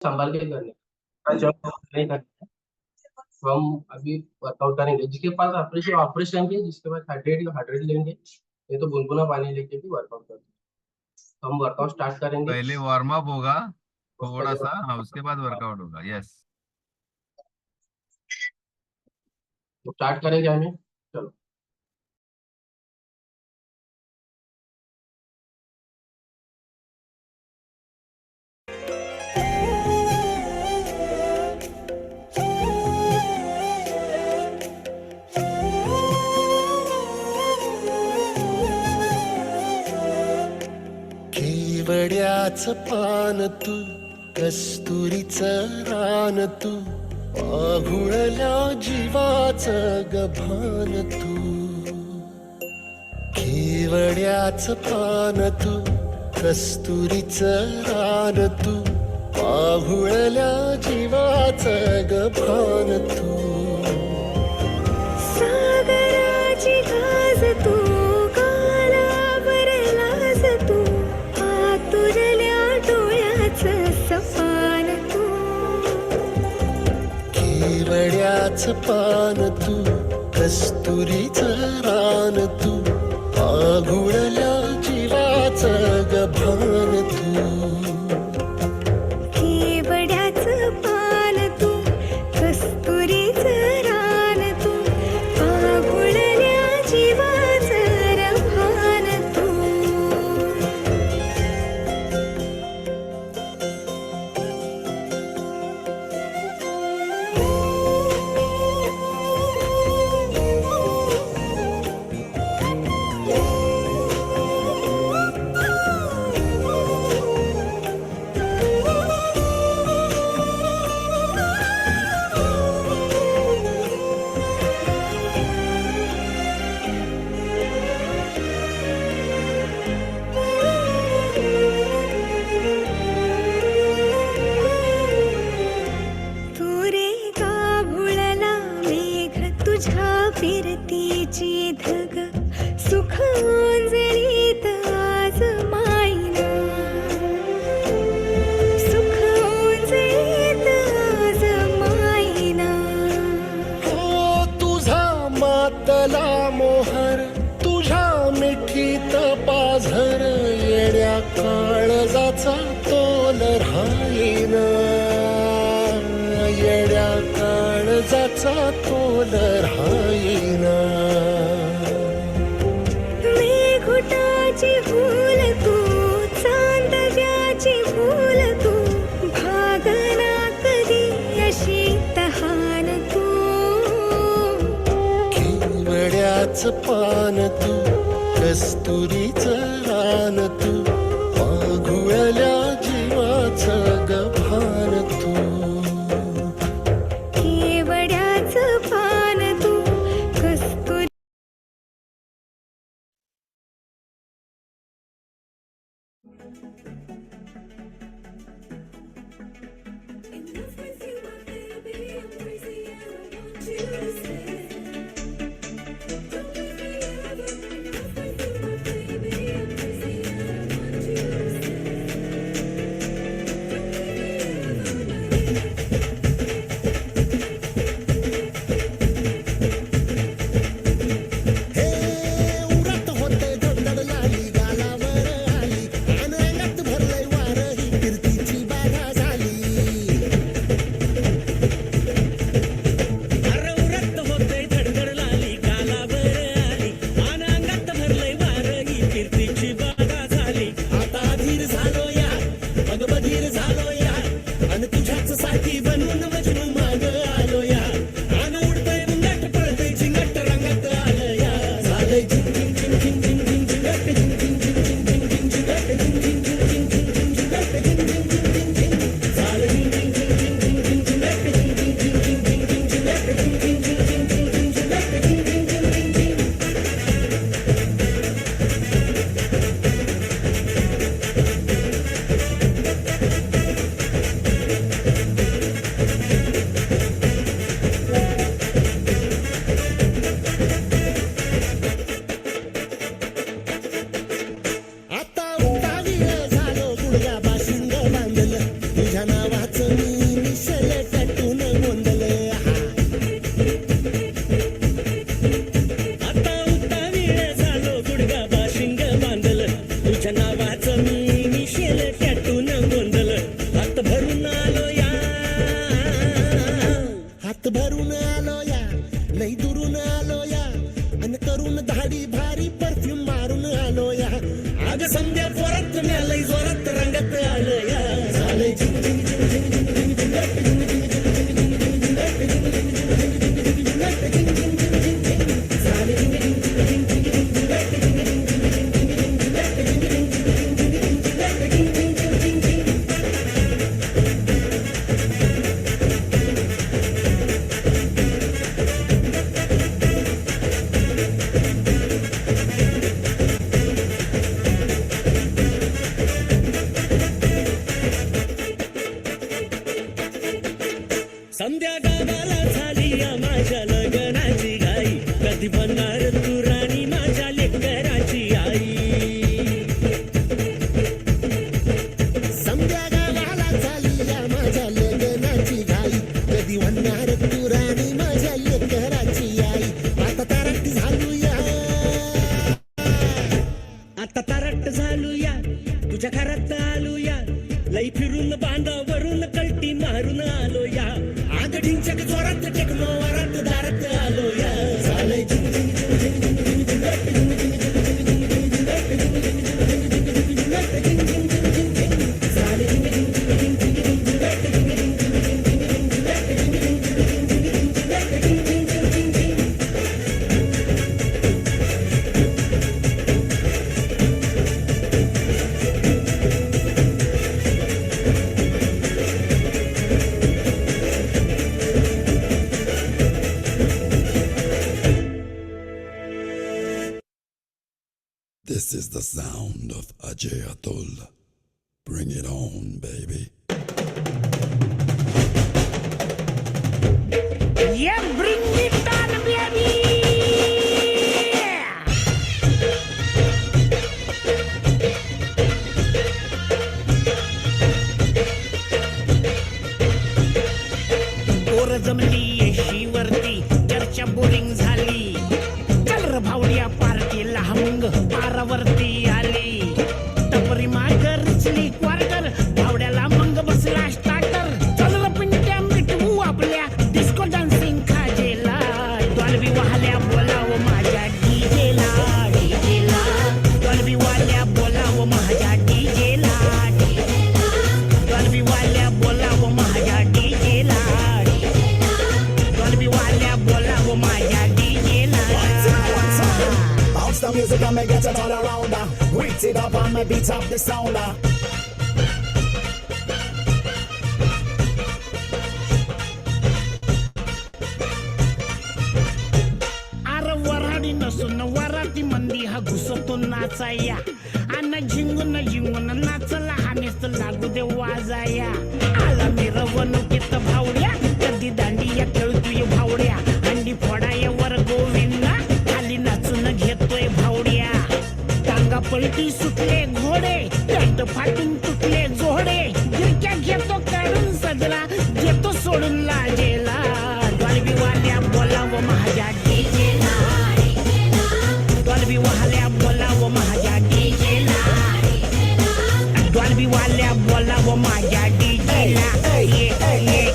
संभाल के करने का, जब नहीं करना तो हम अभी वर्कआउट करेंगे। जिसके पास ऑपरेशन ऑपरेशन के जिसके पास हाइड्रेट लेंगे, ये तो गुनगुना पानी लेके भी वर्कआउट करते हैं। तो हम वर्कआउट स्टार्ट करेंगे। पहले वार्म अप होगा उसका थोड़ा जो सा, हाँ, उसके बाद वर्कआउट होगा। यस। स्टार्ट करेंगे हमें, चलो। केवड्याचं पान तू, कस्तुरीचं रान तू, पाघुळल्या जीवाचं गभान तू. केवड्याचं पान तू, कस्तुरीचं रान तू, पाघुळल्या जीवाचं गभान तू. सागराची गाज तू, केवड्याचं पान तू, कस्तुरीचं रान तू, पाघुळल्या जीवाचं गभान तू. केवड्याचं पान तू, कस्तुरीचं रान तू, पाघुळल्या जीवाचं गभान तू. फिरतीची धग सुख ओंजळीत आज मायना, सुख ओंजळीत आज मायना. हो तुझा मातला मोहर, तुझ्या मिठीत पाझर, येड्या काळजाचा तोल राहीना, येड्या काळजाचा तोल राहीना. मेघुटाची फूल तू, चांदण्याची फूल तू, भागना कधी अशी तहान तू. केवड्याचं पान तू, कस्तुरीचं रान तू, पाघुळल्या जीवाचं गभान तू. केवड्याचं पान तू, कस्तुरी. भरून आलो या, हात भरून आलो या, लई दुरून आलो या, आणि करून धाडी भारी परफ्यूम मारून आलो या. अग संध्या जोरात लई जोरात रंगात आलो या. झालंय झिंग झिंग झिंग झिंग झिंग झिंग झिंग झिंग झिंग संध्या गावाला झाली या माझ्या लग्नाची घाई, कधी बनणार तू राणी माझ्या लेकराची आई. संध्या गावाला झाली या माझ्या लग्नाची घाई, कधी बनणार तू राणी माझ्या लेकराची आई. आता तारट झालूया, आता तारट झालूया, तुझ्या घरात आलूया, लई फिरून बांधावरून कल्टी मारून आलो या. ढिंचक जोरात टेक्नो वरात दारात आलो या. झालंय झिंग झिंग झिंग झिंग झिंग झिंग झिंग झिंग झिंग This is the sound of Ajay Atul. Bring it on, baby. Yeah, bring it on, baby. पोर जमली येशीवरती, चर्चा बोरिंग झाली. चल र भावड्या पार्टीला हमंग पारावरती आली. टपरी मागर रिचली क्वार्टर, भावड्याला मंग बसला स्टार्टर. चल र पिंट्या मिटवू आपल्या डिस्को डान्सिंग खाजेला. डॉल्बी वाल्या बोलाव माझ्या डीजेला, डीजेला. डॉल्बी वाल्या बोलाव माझ्या डीजेला, डीजेला. डॉल्बी वाल्या बोलाव माझ्या डीजेला, डीजेला. डॉल्बी वाल्या बोलाव माझ्या डीजेला. Bounce the music and make it all around. Reach it up and make beat up the sound. अरे वराडी नसून वराती मंदी हा घुसतो नाचाया. आणि झिंगून झिंगून नाचला हा नुसत लागू दे वाजाया. आला मिरवणुकीत भावड्या, कधी दांडिया खेळतोय भावड्या. अंडी फोडाया वर गोविंदा, खाली नाचून घेतोय भावड्या. टांगा पलटी सुटले घोडे, पॅन्ट फाटून तुटले जोडे. गिरक्या घेतो काढून सदरा, घेतो सोडून लाजेला. डॉल्बी वाल्या बोलाव माझ्या डीजेला, डॉल्बी वाल्या बोलाव माझ्या डीजेला. डॉल्बी वाल्या बोलाव माझ्या डीजेला.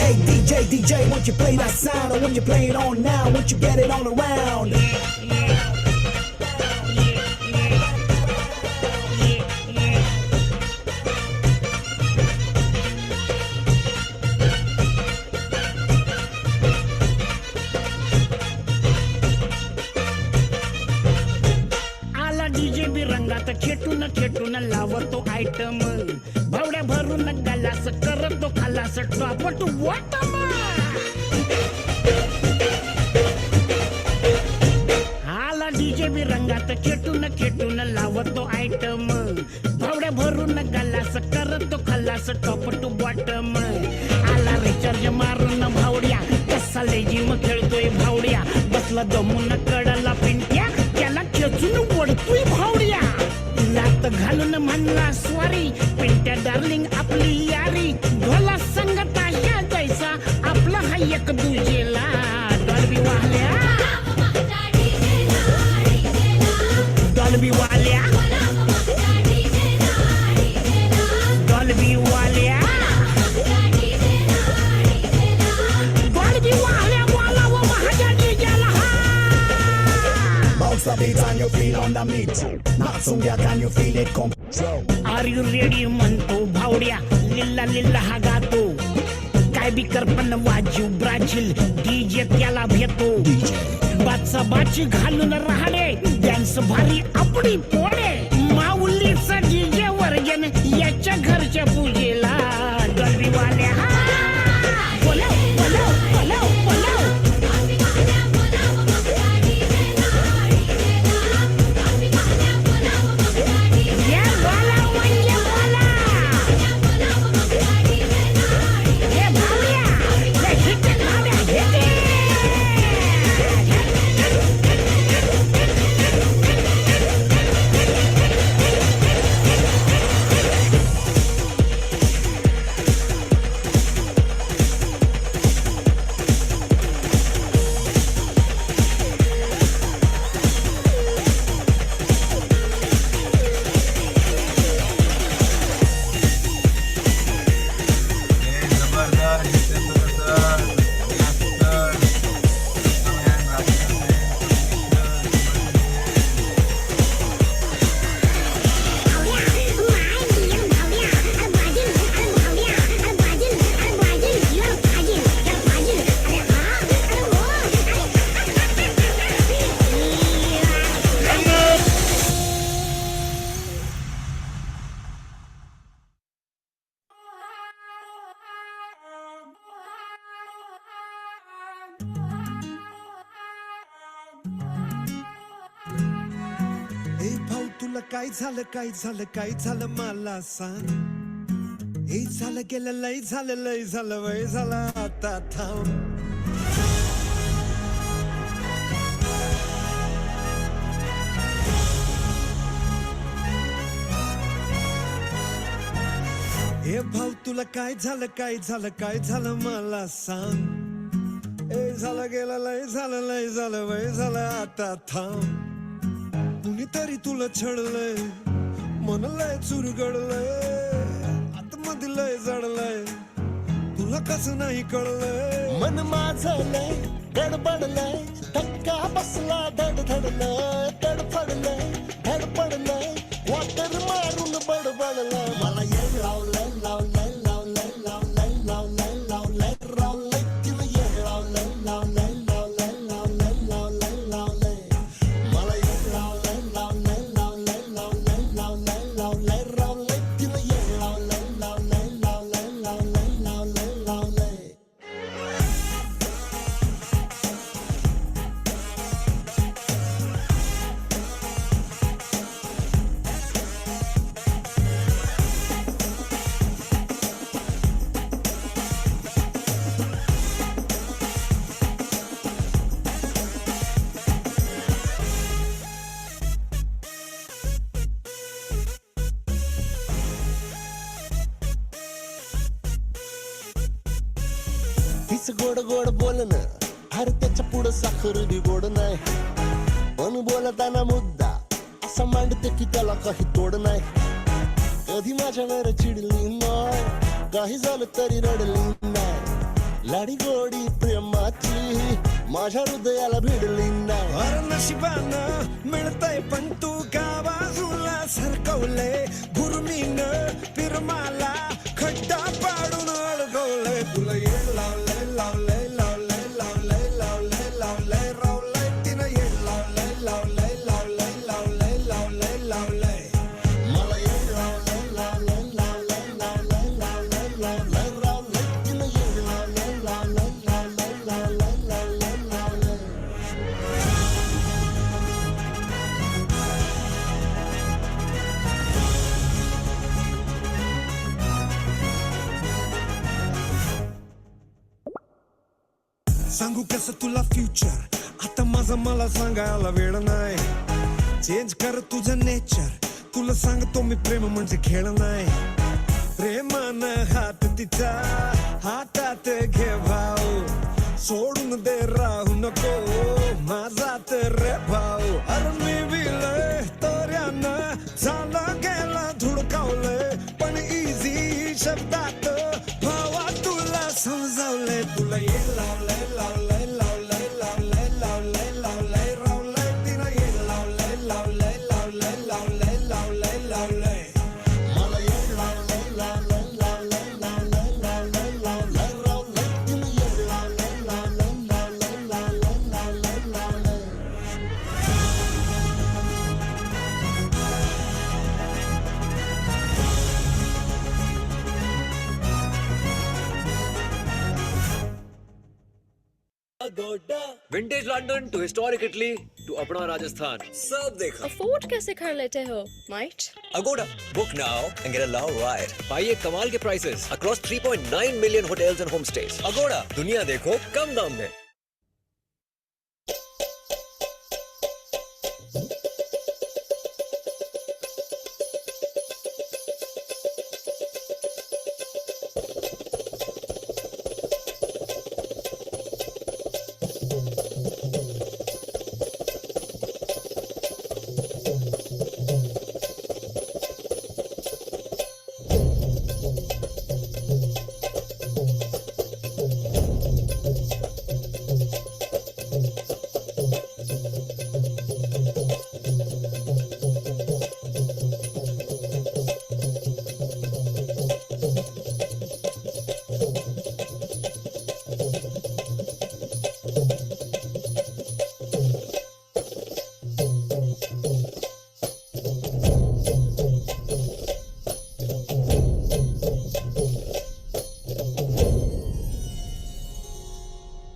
Hey, DJ, won't you play that sound? Or when you play it on now, won't you get it all around? आला डीजे बी रंगात खेटून खेटून लावतो आयटम. भावड्या भरून गलास करतो खालास टॉपट वाटम. आला डीजे बी रंगात खेटून खेटून लावतो आयटम. भावड्या भरून गलास करतो खालास टॉपट बॉटम. आला रिचार्ज मारून भावड्या, कसा लेजिम खेळतोय भावड्या. बसला दमून कडला पिंट्या, त्याला खेचून ओढतोय भावड्या. लात घालून म्हणला स्वारी, पिंट्या डार्लिंग आपली यारी. ढोला संगत अशा जैसा आपला हा एक दुजेला. डॉल्बी वाल्या, डॉल्बी वाल्या, डॉल्बी वाल्या. it on your feet on the meat. Matsungia, can you feel it control? Are you ready म्हणतो भावड्या, लिल्ला लिल्ला हा गातो. काय बी करपण वाजू ब्राझील डीजे त्याला भेटतो. बाचा बाची घालून राहणे, डान्स भारी आपली पोळे. माऊलीचा डीजे वर्जन याच्या घरच्या पूजेला. डॉल्बीवाल्या हा बोलाव बोलाव बोलाव बोलाव. या बोलाव म्हणजे बोला. हे भावड्या, हे हिट भावड्या हिट. काय झालं काय झालं काय झालं मला सांग. हे झालं गेलं लय झालं वय झालं आता थांब. हे भाऊ तुला काय झालं काय झालं मला सांग. हे झालं गेलं लय झालं वय झालं आता थांब. कुणीतरी तुला छळलंय, मन लय चुरगडलंय, आतमध्ये लय जडलंय, तुला कसं नाही कळलंय. मन माझं लय गडबडलंय, धक्का बसला धडधडलंय, तडफडलंय धडपडलंय, वाटर मारून बडबडलंय. मला येड लावलंय लावलंय लावलंय लावलंय लावलंय लावलंय लावलंय, तिला येड लावलंय लावलंय लावलंय लावलंय लावलंय लावलंय. मला येड लावलंय लावलंय लावलंय लावलंय लावलंय लावलंय लावलंय, तिला येड लावलंय लावलंय लावलंय लावलंय लावलंय लावलंय. तीच गोड गोड बोलणं, अरे त्याच्या पुढं साखर बी गोड नाही. पण बोलताना मुद्दा असा मांडते की त्याला काही तोड नाही. कधी माझ्यावर चिडली नाही, काही झालं तरी रडली नाही. लाडी गोडी प्रेमाची माझ्या हृदयाला भिडली नाही. अरे नशिबानं मिळतंय पण तू का बाजूला सरकवलंय. गुरमीनं पिरमाला खड्डा पाडून अडकवलंय. तुला येड लावलंय लावलंय लावलंय लावलंय लावलंय लावलंय रावलंय, तिनं येड लावलंय लावलंय लावलंय लावलंय लावलंय लावलंय. मला येड लावलंय लावलंय लावलंय लावलंय लावलंय लावलंय रावलंय, तिनं येड लावलंय लावलंय लावलंय लावलंय लावलंय लावलंय. सांगू कसं तुला फ्युचर, आता माझं मला सांगायला वेळ नाही. चेंज कर तुझं नेचर, तुला सांगतो मी प्रेम म्हणजे खेळ नाही. प्रेमानं हात तिचा हातात घे भाऊ, सोडून दे राहू नको माझा तर रे भाऊ. अरे मी विलय तोऱ्यानं झालं गेला धुडकावलंय, पण इझी शब्दात भावा तुला समजावलंय. तुला येड लावलंय लावलंय लावलंय लावलंय लावलंय लावलंय रावलंय, तिनं येड लावलंय vintage London to historic Italy to अपना राजस्थान, सब देखा। अफोर्ड कैसे कर लेते हो mate? Agoda, book now and get a love ride. पाइए कमाल के prices across 3.9 million hotels and homestays. Agoda, दुनिया देखो कम दाम में।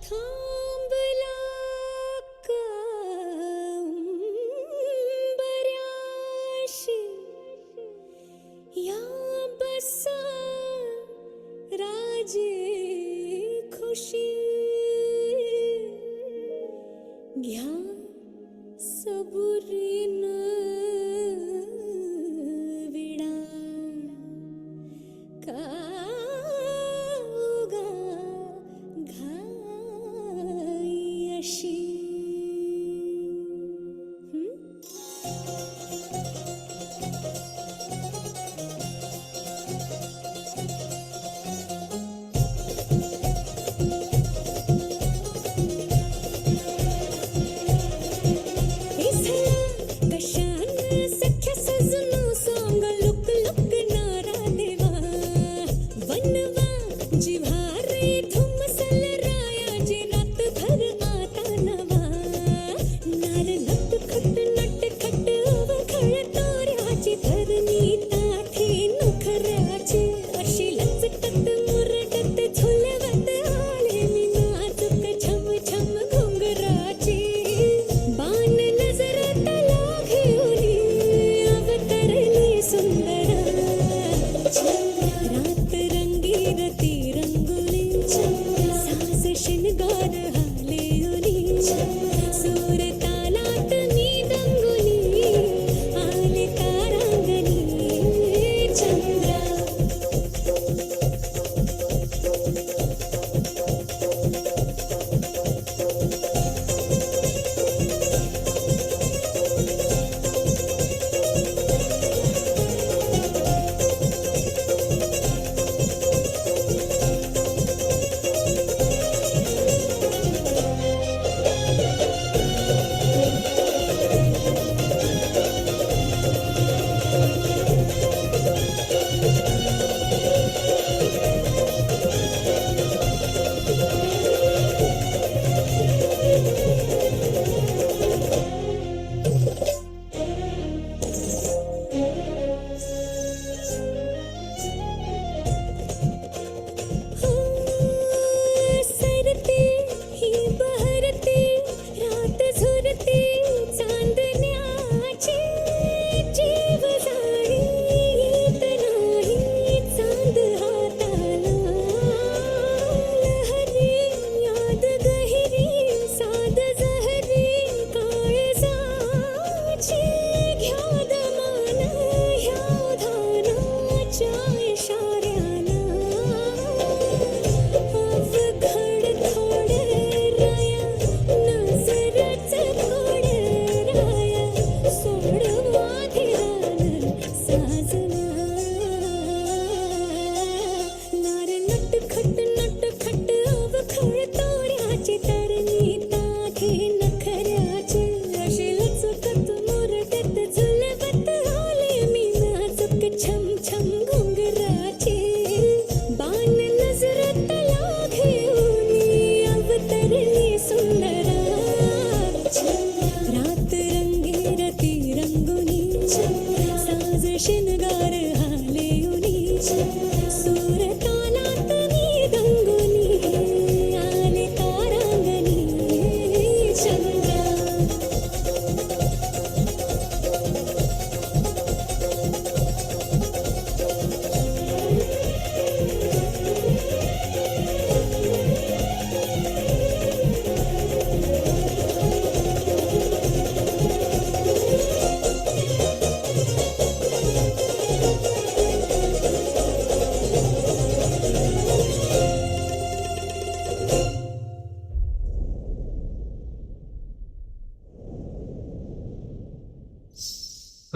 थांबला का उंबऱ्याशी या बसा राजे खुशी घ्या सबुरीनं विडा का उगा घाई अशी इसला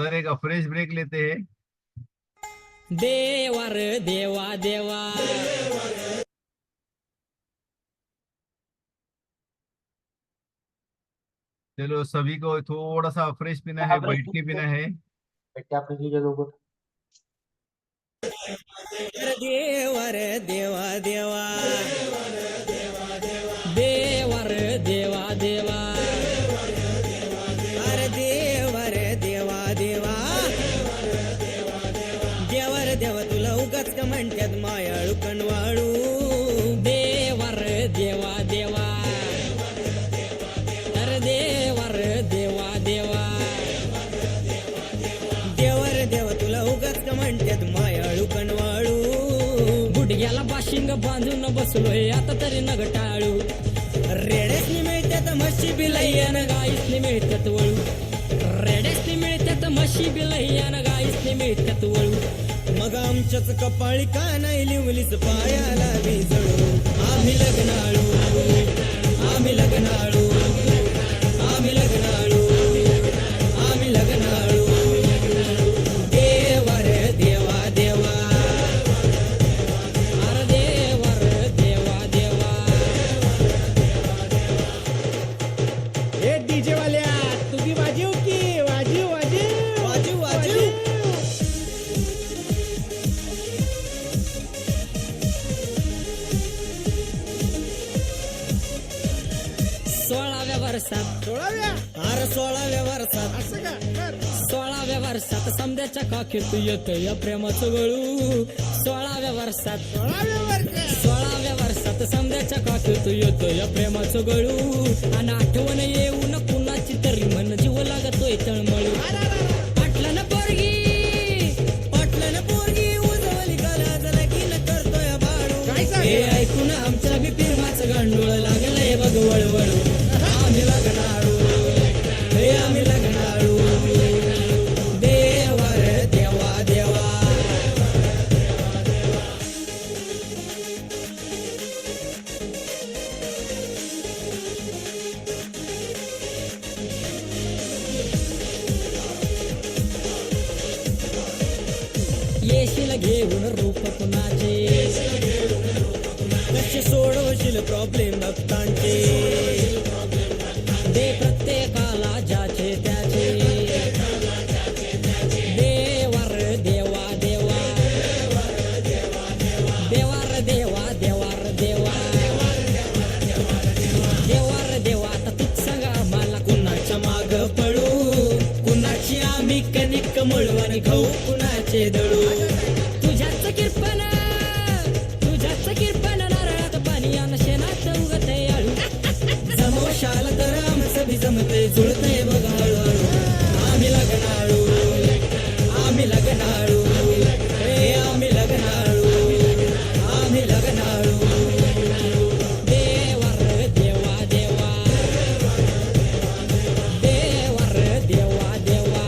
सर एक फ्रेश ब्रेक लेते हैं. देवा रे देवा देवा चलो सभी को थोड़ा सा फ्रेश पीना है, बैठ के पीना है. क्या आपने लीजिए लोगों को देवा रे देवा देवा देवा रे देवा देवा अरे देवा रे देवा देवा देवा रे देवा तुला उगाच का म्हणतात मायाळू कणवाळू देवा रे देवा देवा अरे देवा रे देवा देवा देवा रे देवा तुला उगाच का म्हणतात मायाळू कणवाळू गुडघ्याला बाशिंग बांधून बसलोय आता तरी नग टाळू रेड्यासनी मिळतात म्हशी बिलय्यान गाईसनी मिळतात वळू रेड्यासनी मिळतात म्हशी बिलय्यान गाईसनी मिळतात वळू मग आमच्याच कपाळी का नाही लिवलीच पायाला बिजळू आम्ही लग्नाळू आम्ही लग्नाळू आम्ही लग्नाळू आम्ही लग्नाळू देवा रे देवा देवा अरे देवा रे देवा देवा ए डीजे वाल्या तुम्ही वाजव की वाजव वाजव वाजव वाजव सोळाव्या वर्षात अरे 16व्या वर्षात 16व्या वर्षात समद्याच्या काखेत येतं या प्रेमाचं गळू 16व्या वर्षात 16व्या वर्षात समद्याच्या काखेत येतं या प्रेमाचं गळू आणि आठवण येऊन कुणाची तरी मन जीव लागतोय तळमळू पाटलं ना पोरगी उजवली गलाज लगीन करतोय बाळू हे ऐकून आमच्या बी प्रेमाचं गांडूळ लागलंय बघ वळवळू आम्ही लग्नाळू हे आम्ही लग्नाळू देवा रे देवा देवा येशील घेऊन रूप कुणाचे कसे सोडवशील प्रॉब्लेम भक्तांचे दे प्रत्येकाला ज्याचे त्याचे देवा रे देवा देवा देवा रे देवा देवा रे देवा देवा रे देवा आता तूच सांगा मला कुणाच्या माग पळू कुणाची आम्ही कणिक मळू आणि खाऊ कुणाचे दळू तुझ्याच किरपण नारळात पाणी आणि शेणात उगते आळू जमवशाल तर आमचं बी जमते जुळते बघा हळूहळू आम्ही लग्नाळू आम्ही लग्नाळू हे आम्ही लग्नाळू आम्ही लग्नाळू देवा रे देवा देवा देवा रे देवा देवा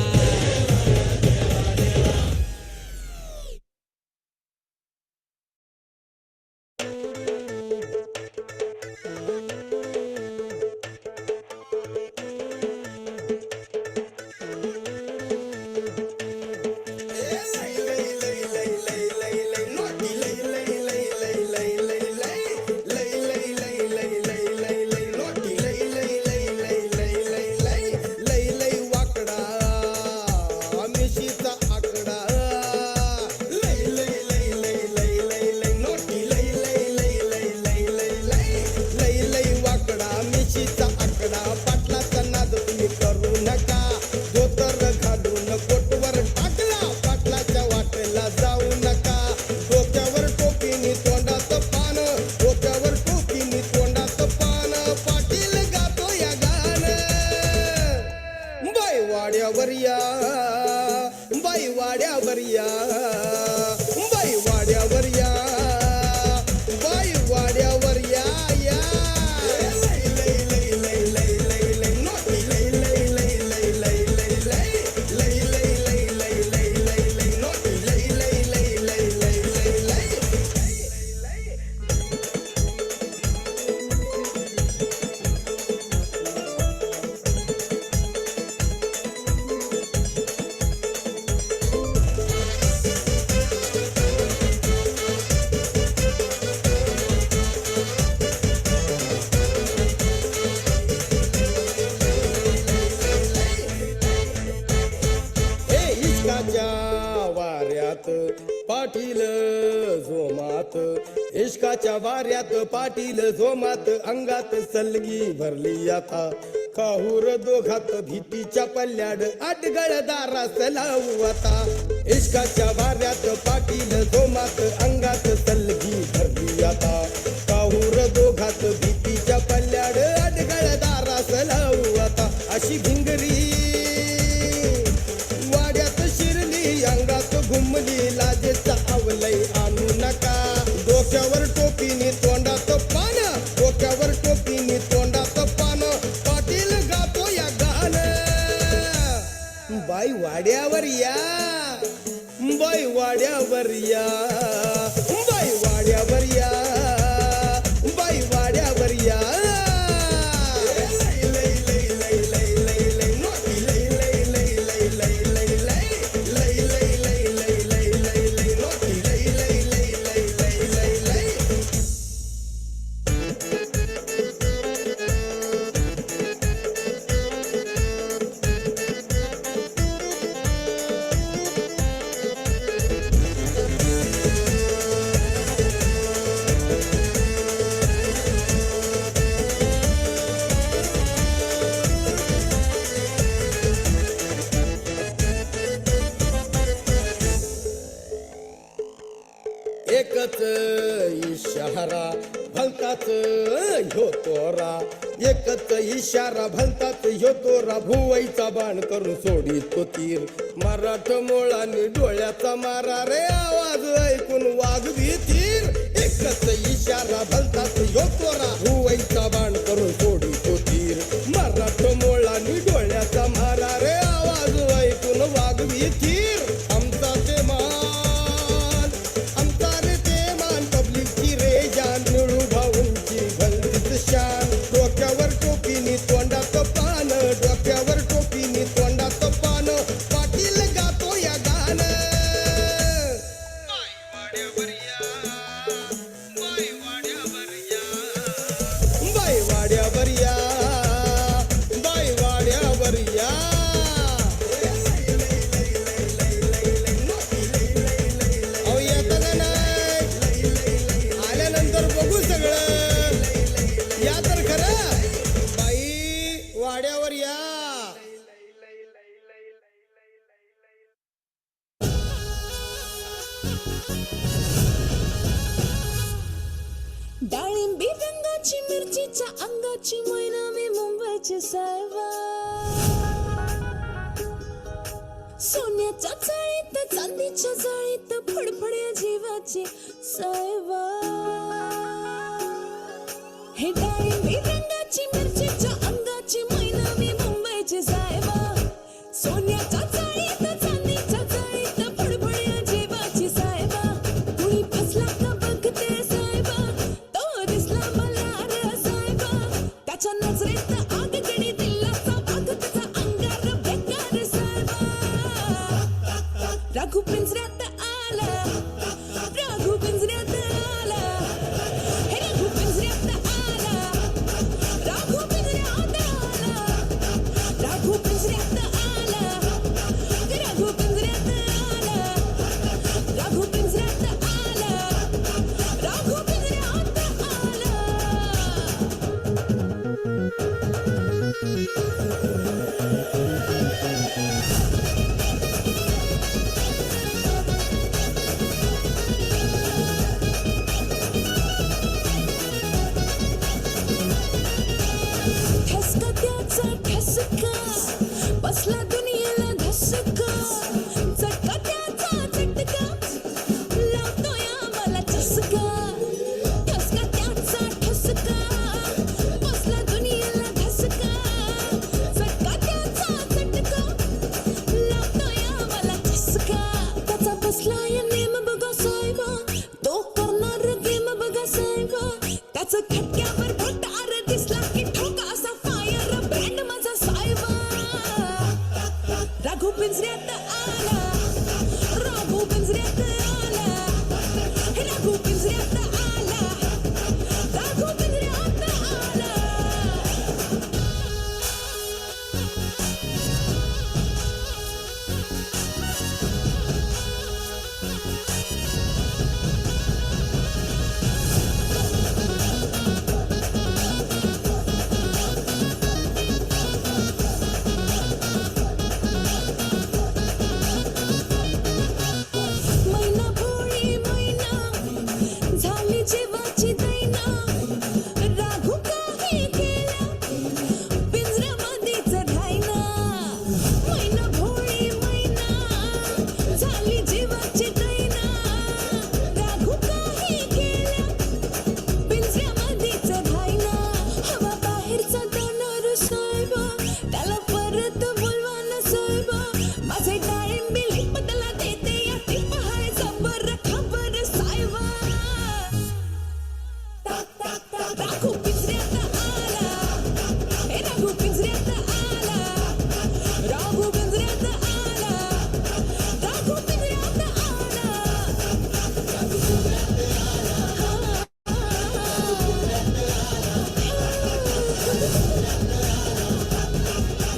पाटील जोमात, इश्काच्या वाऱ्यात पाटील जोमात, अंगात सलगी भरली आता, काहूर दोघात भीतीच्या पल्ल्याड, आटगळ दारास लावू आता, इश्काच्या वाऱ्यात पाटील जोमात, अंगात सलगी भरली आता, काहूर दोघात भीतीच्या पल्ल्याड, आटगळ दारास लावू आता, अशी भिंगरी वाड्यात शिरली, अंगात घुमली, लाजेचा आवलय आणू नका, डोक्यावर टोपीने तोंडात पान, डोक्यावर टोपीने तोंडात पान, पाटील गातो या गाणं, बाई वाड्यावर या, बाई वाड्यावर या, बाई वाड्यावर या, बाई वाड्यावर या, एकच इशारा भलताच ह्यो तोरा, एकच इशारा भलताच ह्यो तोरा, भुवईचा बाण करून सोडीत तो तीर, मराठ मोळाने डोळ्याचा मारा रे, आवाज ऐकून वाघ भीतीर, एकच इशारा भलताच ह्यो तोरा, भुवईचा बाण करून सोडीत तो तीर, मराठ मोळाने डोळ्याचा मारा रे, आवाज ऐकून वाघ भीतीर, आमचा ते मान, आमचा रे ते मान, पब्लिकची रे जान, निळू भाऊंची भलतीच शान, डोक्यावर टोपीनी तोंडात पान, डोक्यावर टोपीनी तोंडात पान, पाटील गातो या गाणं, बाई वाड्यावर या, बाई वाड्यावर या, बाई वाड्यावर या, बाई वाड्यावर या, अहो येतं का नाही, आल्यानंतर बघू सगळं, या तर खरं, बाई वाड्यावर या. डाळिंबी रंगाची मिरचीच्या अंगाची मैना मी मुंबईची सायबा, सोन्याच्या चाळीत चांदीच्या जाळीत फडफड्या जीवाची सायबा, हे डाळिंबी रंगाची मिरचीच्या अंगाची मैना मी मुंबईची सायबा, सोन्याच्या चाळीत चांदीच्या जाळीत फडफड्या जीवाची सायबा, कुणी फसला का बघते सायबा, तो दिसला मला रे सायबा, त्याच्या नजरेत आगगडी दिलाचा भाग, त्याचा अंगार बेकार सायबा, राघू पिंजऱ्यात आला, राघू पिंजऱ्यात आला, हे राघू पिंजऱ्यात आला, राघू पिंजऱ्यात आला, राघू पिंजऱ्यात आला, राघू पिंजऱ्यात आला, राघू पिंजऱ्यात आला, राघू पिंजऱ्यात आला. ठसका त्याचा ठसका, बसला दुनियेला धसका, चटका त्याचा चटका, लावतोय आम्हाला चसका, ठसका त्याचा ठसका, बसला दुनियेला धसका, चटका त्याचा चटका, लावतोय आम्हाला चसका, त्याचा बसलाय नेम बघा साहेबा, तो करणार गेम बघा साहेबा, त्याचं खटक्यावर भटार दिसला की ठोका असा फायर ब्रँड माझा साहेबा, राघू पिंजऱ्यात आला, राघू पिंजऱ्यात आला, हे राघू पिंजऱ्यात आला, राघू पिंजऱ्यात आला.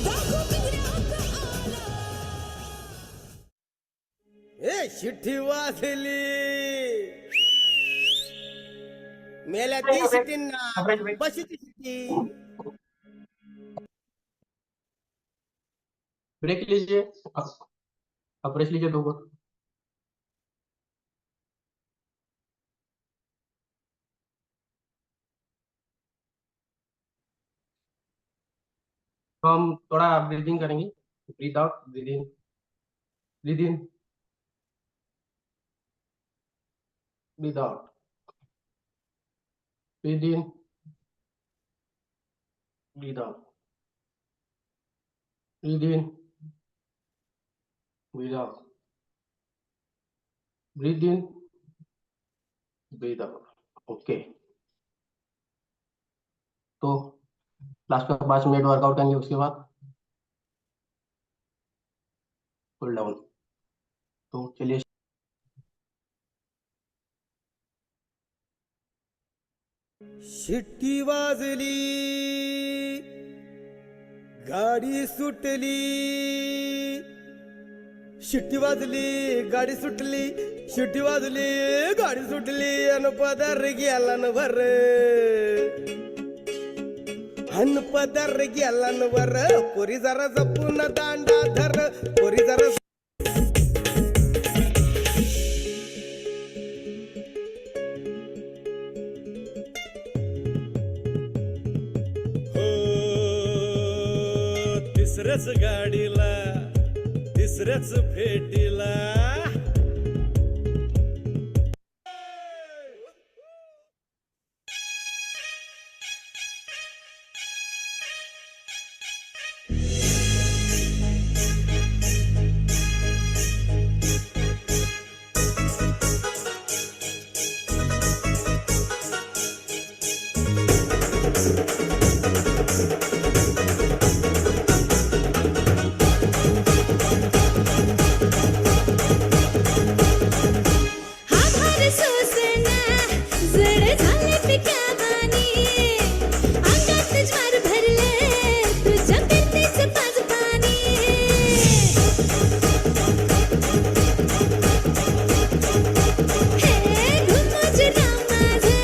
दाखव पिंजऱ्यात आला. ए शिट्टी वाजली मेल्या ती शिट्टींना बशीची शिट्टी. ब्रेक लीजिए, अप्रेस लीजिए 2 बार. तो हम थोड़ा ब्रीदिंग करेंगे. Breathe out, breathe in, breathe in, breathe out, breathe in, breathe out, breathe in, breathe out, breathe in, breathe out. Okay, तो लास्ट का 5 मिनट वर्कआउट करेंगे. उसके बाद पुल डाउन. तो चलिए शिट्टी वाजली गाडी सुटली. शिट्टी वाजली गाडी सुटली. शिट्टी वाजली गाडी सुटली अन पदर गेला न भर. अन पदर गेला न वर. पोरी जरा जपून दांडा धर. पोरी जरा तिसऱ्याच गाडीला तिसऱ्याच भेटीला. हा भार सोसना जड झाले पिकावानी. अंगात ज्वार भरले तुझ्या पिरतीचं पाज पाणी. हे घुमोजरा माझे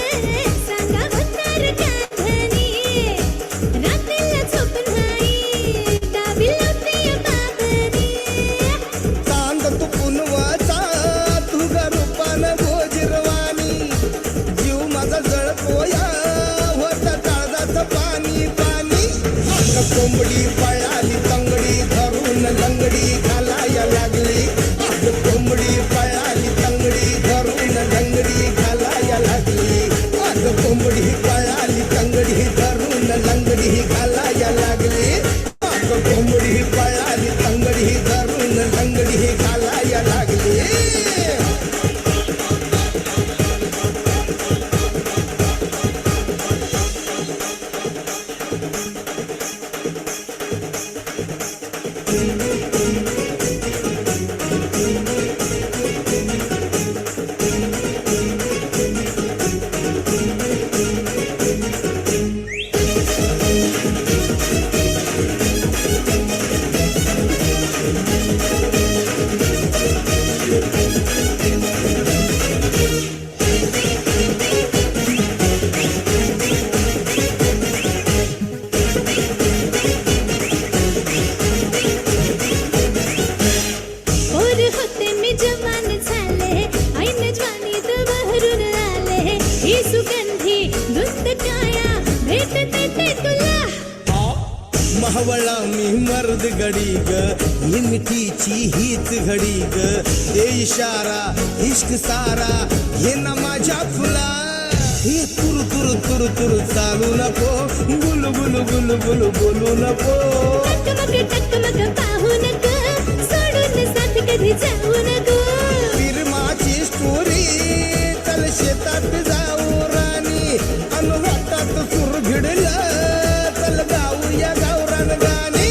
सांगा होणार काधनी. रात्रीला झोप नाही दाबी लावते बाबनी. चांद तू पुनवाचा तुझा रूपान गोजिरवाणी. जीव माझा जळपोया होता काळजाचं पाणी पाणी. अगं कोंबडी पळाली तंगडी धरून लंगडी घालाया लागली. अगं कोंबडी पळाली तंगडी धरून लंगडी घालाया लागली. अगं कोंबडी पळाली तंगडी धरून लंगडी घालाया लागली. अगं कोंबडी पळाली तंगडी धरून लंगडी घालाया लागली. पोर होते मी जवान झाले. ऐन जवानीत बहरून आले. ही सुगंधी दुस्त काया भेटते ते तुला. महवळा मी मर्द गडी ग. ही मिठीची हीच घडी ग. दे इशारा इश्क सारा हे ना माझ्या फुला. हे तुरु तुरु तुरु तुरु चालू नको. गुलू गुलू गुलू गुलू बोलू नको. टकमक पाहू नको. सोडून साथ कधी जाऊ नको. फिरमाची स्टोरी चल शेतात जाऊ राणी. अन वाटात सुर भिडलं चल गाऊया गावरान गाणी.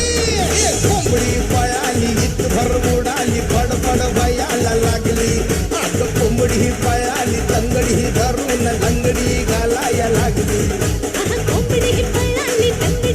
कोंबडी पळाली इतभर उडाली फडफड भयाला लागली. आग कोंबडी पळाली तंगडी धरून लंगडी घालाया लागली. कोंबडी पळाली तंगडी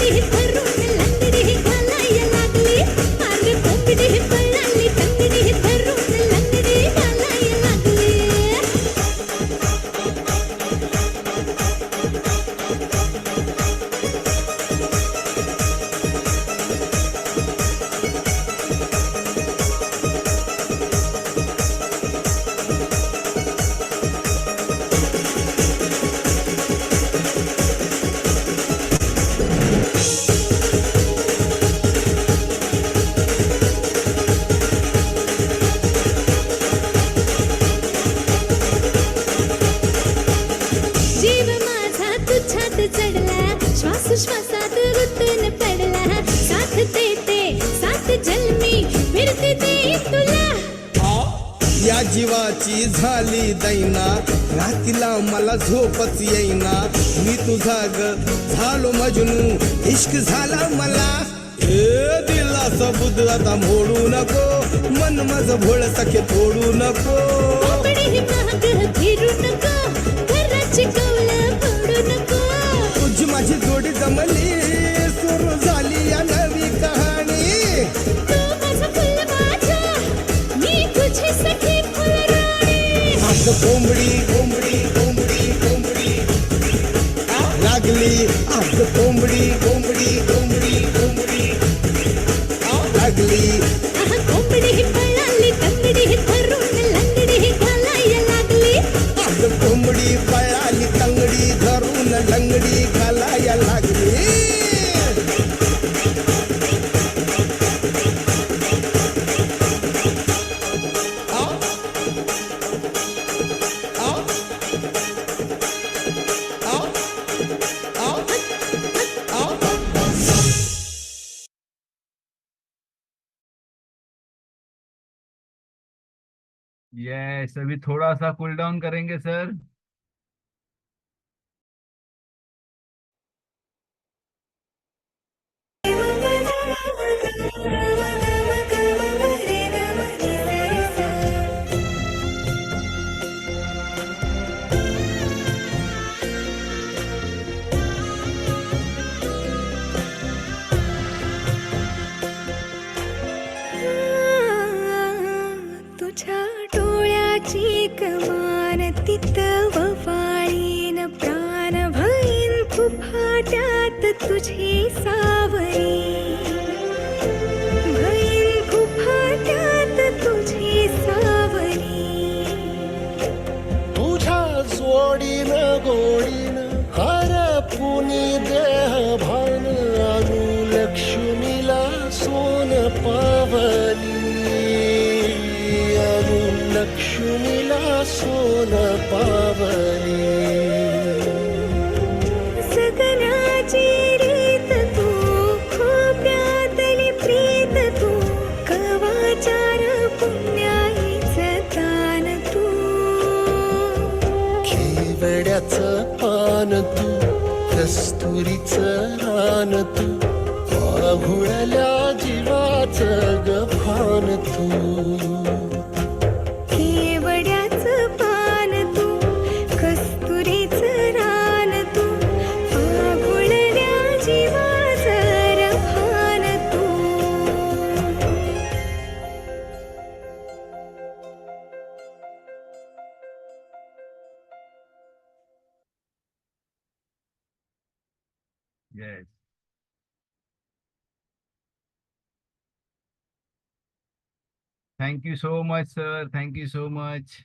श्वासात चढला श्वास श्वासात गुंतून पडला साथ देते सात जन्मी फिरते ते तुला या जीवाची झाली दैना रात्रीला मला झोपच येईना मी तुझा ग झालो मजनू इश्क झाला मला ए दिला सबुद आता मोडू नको मन माझं भोळ सखे तोडू नको कोंबडी महाग फिरू नको घराची कौलं फोडू नको तुझी माझी जोडी जमली सुरू झाली या नवी कहाणी तू माझा फुल माझा मी तुझी सखी फुलराणी अग कोंबडी कोंबडी कोंबडी कोंबडी लागली अग कोंबडी कोंबडी कोंबडी कोंबडी लागली आहा कोंबडी पळाली तंगडी धरून लंगडी घालायला लागली अग कोंबडी पळाली तंगडी धरून लंगडी घालाया लागली यस, अभी थोड़ा सा कूल डाउन करेंगे सर. तुझ्या डोळ्याची कमान तिथं ववाळीन प्राण भईन फुफाट्यात तुझी सावरी भईन फुफाट्यात तुझी सावरी तुझ्या जोडीनं गोडीनं हरपुनी देह भान आणू लक्ष्मीला सोन पावली आणू लक्ष्मीला सोन पावली सगनाची रीत तू खोप्यातली प्रीत तू कवाचार पुण्याईचं दान तू खेवड्याचं पान तू कस्तुरीचं रान तू आघुळल्या जीवाचं गफान तू केवड्याचं पान तू कस्तुरीचं रान तू आगुळल्या जीवाचं रफान तू Yes. Thank you so much, sir. Thank you so much.